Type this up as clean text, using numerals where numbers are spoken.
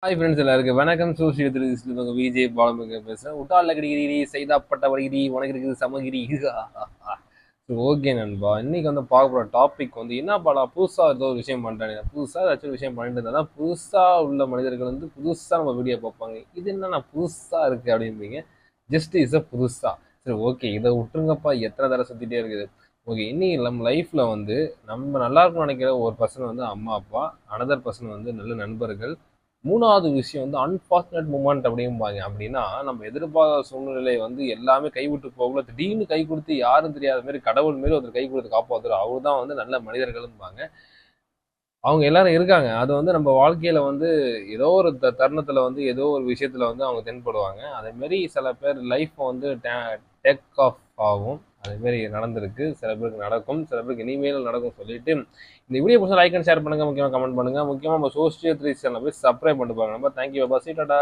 Hi friends எல்லாருக்கும் வணக்கம். சூசி உங்க விஜய் பாலமுக பேசுகிறேன். உட்டால கிடிகிரி செய்தாப்பட்ட வடிகிரி உனக்கு இருக்குது சமகிரி. ஓகே நண்பா, இன்னைக்கு வந்து பார்க்க போகிற டாபிக் வந்து என்ன படம் புதுசாக ஏதோ ஒரு விஷயம் பண்ணுறாங்க. புதுசாக ஏதாச்சும் ஒரு விஷயம் பண்ணிட்டு இருந்தா புதுசாக உள்ள மனிதர்கள் வந்து புதுசாக நம்ம வீடியோ பார்ப்பாங்க. இது என்னன்னா புதுசாக இருக்குது அப்படிம்பீங்க. ஜஸ்ட் இஸ் அ புதுசா. சரி, ஓகே, இதை விட்டுருங்கப்பா, எத்தனை தடவை சுற்றிட்டே இருக்குது. ஓகே, இன்னைக்கு நம்ம லைஃப்பில் வந்து நம்ம நல்லா இருக்கணும்னு நினைக்கிற ஒரு பர்சன் வந்து அம்மா அப்பா, அனதர் பர்சன் வந்து நல்ல நண்பர்கள், மூணாவது விஷயம் வந்து அன்பார்ச்சுனேட் மூமெண்ட் அப்படிம்பாங்க. அப்படின்னா நம்ம எதிர்பாராத சூழ்நிலை வந்து எல்லாமே கைவிட்டு போகல, திடீர்னு கை கொடுத்து யாரும் தெரியாத மாதிரி கடவுள் மாரி ஒருத்தர் கை கொடுத்து காப்பாற்றுறோம், அவர் தான் வந்து நல்ல மனிதர்கள்பாங்க. அவங்க எல்லாரும் இருக்காங்க. அது வந்து நம்ம வாழ்க்கையில வந்து ஏதோ ஒரு தருணத்துல வந்து ஏதோ ஒரு விஷயத்துல வந்து அவங்க தென்படுவாங்க. அதே மாதிரி சில பேர் லைஃப் வந்து டேக் ஆஃப் ஆகும். அதே மாதிரி நடந்திருக்கு, சில பேருக்கு நடக்கும், சில பேருக்கு இனிமேல் நடக்கும் சொல்லிட்டு இந்த வீடியோ பிடிச்சா லைக் அண்ட் ஷேர் பண்ணுங்க, முக்கியமாக கமெண்ட் பண்ணுங்க, முக்கியமாக நம்ம சோசியல் த்ரீ சேனல் போய் சப்ஸ்கிரைப் பண்ணிட்டு பாருங்க. நம்ம தேங்க்யூ பாபா, சீட்டாடா.